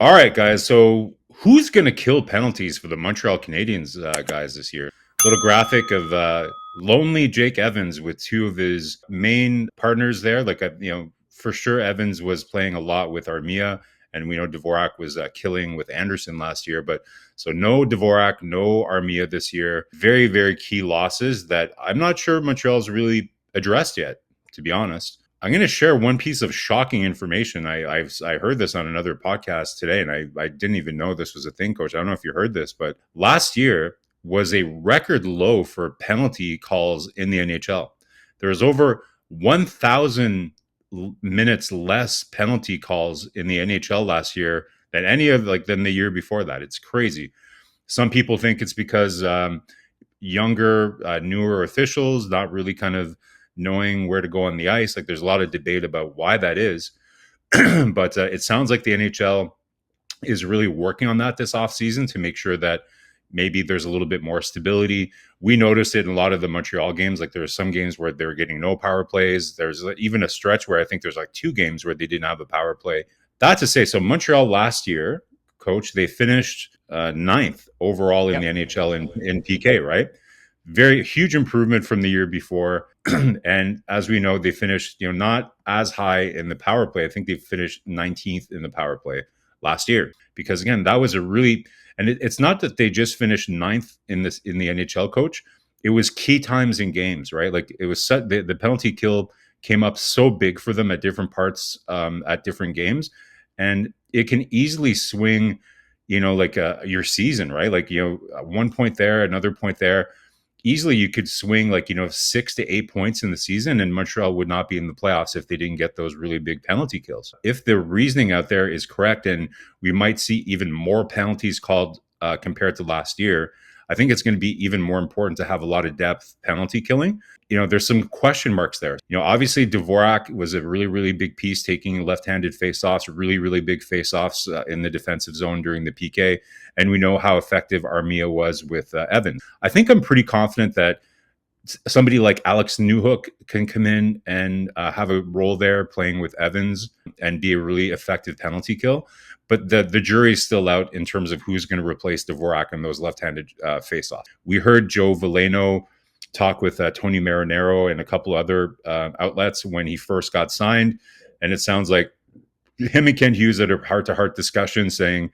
All right, guys. So who's going to kill penalties for the Montreal Canadiens, guys, this year? Little graphic of lonely Jake Evans with two of his main partners there. For sure, Evans was playing a lot with Armia, and we know Dvorak was killing with Anderson last year. But so no Dvorak, no Armia this year. Very, very key losses that I'm not sure Montreal's really addressed yet, to be honest. I'm going to share one piece of shocking information. I heard this on another podcast today, and I didn't even know this was a thing, Coach. I don't know if you heard this, but last year was a record low for penalty calls in the NHL. There was over 1,000 minutes less penalty calls in the NHL last year than the year before that. It's crazy. Some people think it's because younger, newer officials not really kind of knowing where to go on the ice. Like there's a lot of debate about why that is. But it sounds like the NHL is really working on that this offseason to make sure that maybe there's a little bit more stability. We noticed it in a lot of the Montreal games. Like there are some games where they were getting no power plays. There's even a stretch where I think there's like 2 games where they didn't have a power play. That to say, so Montreal last year, Coach, they finished 9th overall in the NHL in PK, right? Very huge improvement from the year before. And as we know, they finished, not as high in the power play. I think they finished 19th in the power play last year. Because again, that was a really, and it's not that they just finished 9th in the NHL, Coach. It was key times in games, right? Like it was set, the penalty kill came up so big for them at different parts at different games. And it can easily swing, your season, right? Like, 1 point there, another point there. Easily you could swing 6 to 8 points in the season, and Montreal would not be in the playoffs if they didn't get those really big penalty kills. If the reasoning out there is correct, and we might see even more penalties called compared to last year, I think it's going to be even more important to have a lot of depth penalty killing. There's some question marks there. Obviously Dvorak was a really, really big piece, taking left-handed faceoffs, really, really big faceoffs in the defensive zone during the PK. And we know how effective Armia was with Evans. I think I'm pretty confident that somebody like Alex Newhook can come in and have a role there playing with Evans and be a really effective penalty kill. But the jury is still out in terms of who's going to replace Dvorak in those left-handed faceoffs. We heard Joe Veleno talk with Tony Marinaro and a couple other outlets when he first got signed. And it sounds like him and Ken Hughes had a heart-to-heart discussion saying,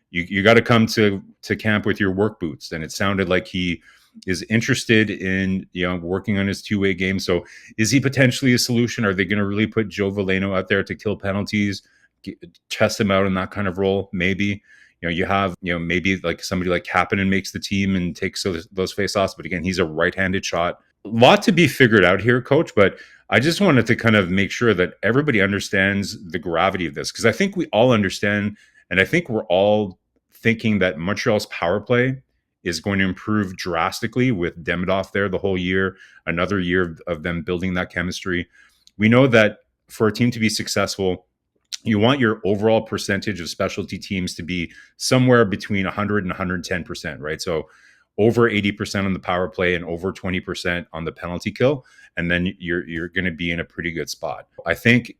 you got to come to camp with your work boots. And it sounded like he is interested in working on his two-way game. So is he potentially a solution? Are they going to really put Joe Veleno out there to kill penalties, test him out in that kind of role? Maybe. You have, maybe like somebody like Kapanen makes the team and takes those face-offs. But again, he's a right-handed shot. A lot to be figured out here, Coach. But I just wanted to kind of make sure that everybody understands the gravity of this, because I think we all understand, and I think we're all thinking that Montreal's power play is going to improve drastically with Demidov there the whole year, another year of them building that chemistry. We know that for a team to be successful, you want your overall percentage of specialty teams to be somewhere between 100 and 110%, right? So over 80% on the power play and over 20% on the penalty kill. And then you're going to be in a pretty good spot. I think,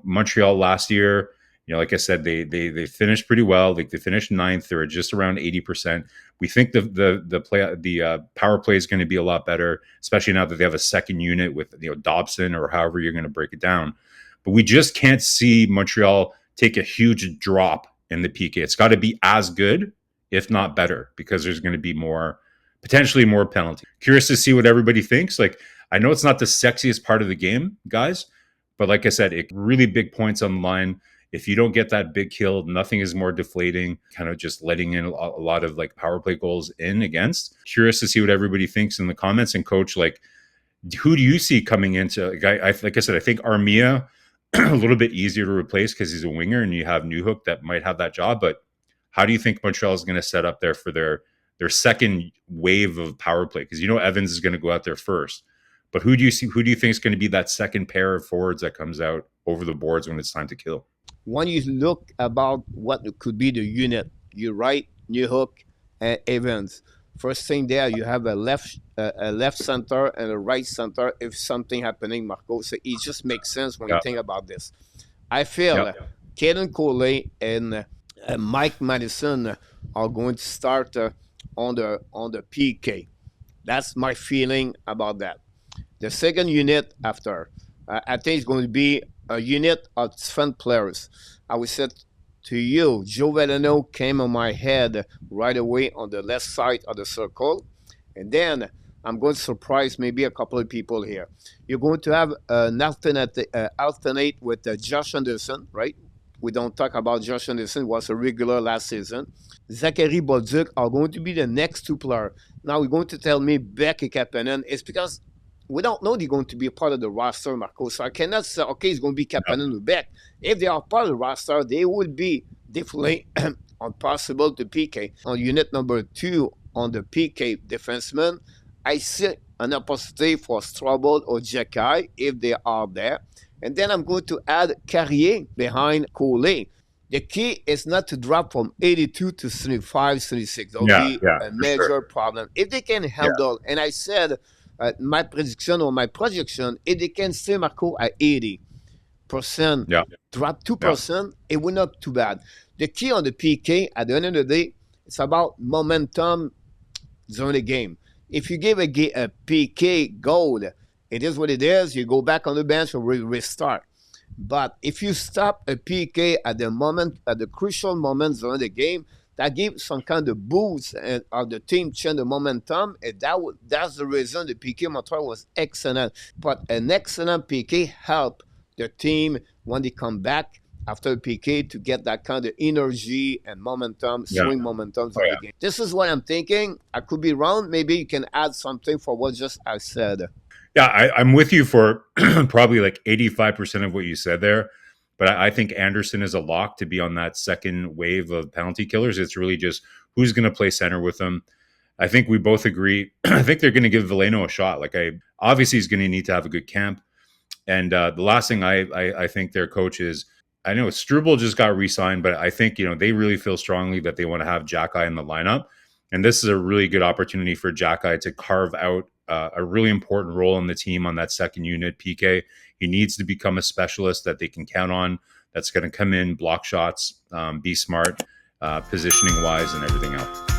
Montreal last year, like I said, they finished pretty well. Like they finished 9th. They were just around 80%. We think the power play is going to be a lot better, especially now that they have a second unit with Dobson, or however you're going to break it down. But we just can't see Montreal take a huge drop in the PK. It's got to be as good, if not better, because there's going to be potentially more penalty. Curious to see what everybody thinks. Like, I know it's not the sexiest part of the game, guys, but like I said, it really big points on the line. If you don't get that big kill, nothing is more deflating, kind of just letting in a lot of like power play goals in against. Curious to see what everybody thinks in the comments. And Coach, like, who do you see coming into, like I said, I think Armia, a little bit easier to replace because he's a winger, and you have Newhook that might have that job. But how do you think Montreal is going to set up there for their second wave of power play? Because Evans is going to go out there first. But who do you think is going to be that second pair of forwards that comes out over the boards when it's time to kill? When you look about what could be the unit, you're right, Newhook and Evans. First thing there, you have a left center and a right center if something happening, Marko. So it just makes sense when you think about this. I feel Caden Collet and Mike Madison are going to start on the PK. That's my feeling about that. The second unit after, I think it's going to be a unit of defense players. I will say to you, Joe Veleno came on my head right away on the left side of the circle. And then I'm going to surprise maybe a couple of people here. You're going to have an alternate with Josh Anderson, right? We don't talk about Josh Anderson, was a regular last season. Zachary Bolduc are going to be the next two players. Now you're going to tell me Beck and Kapanen. It's because we don't know they're going to be a part of the roster, Marko. So I cannot say, okay, it's going to be Kapanen or Beck. If they are part of the roster, they will be definitely on possible to PK. On unit number 2 on the PK defenseman, I see an opportunity for Strobel or Jekai if they are there. And then I'm going to add Carrier behind Collet. The key is not to drop from 82 to 75, 76. That'll be a major sure. problem. If they can handle, and I said my prediction or my projection, if they can stay Marko at 80%, drop 2%, it will not be too bad. The key on the PK, at the end of the day, it's about momentum during the game. If you give a PK goal, it is what it is. You go back on the bench or restart. But if you stop a PK at the crucial moments during the game, that gives some kind of boost of the team change the momentum. And that's the reason the PK Montreal was excellent. But an excellent PK helped the team when they come back after PK to get that kind of energy and momentum, swing momentum for the game. This is what I'm thinking. I could be wrong. Maybe you can add something for what just I said. Yeah, I'm with you for probably like 85% of what you said there. But I think Anderson is a lock to be on that second wave of penalty killers. It's really just who's going to play center with them. I think we both agree. I think they're going to give Veleno a shot. Obviously he's going to need to have a good camp. And the last thing I think their coach is, I know Struble just got re-signed, but I think they really feel strongly that they want to have Jack-Eye in the lineup. And this is a really good opportunity for Jack-Eye to carve out a really important role in the team on that second unit, PK. He needs to become a specialist that they can count on, that's going to come in, block shots, be smart, positioning-wise, and everything else.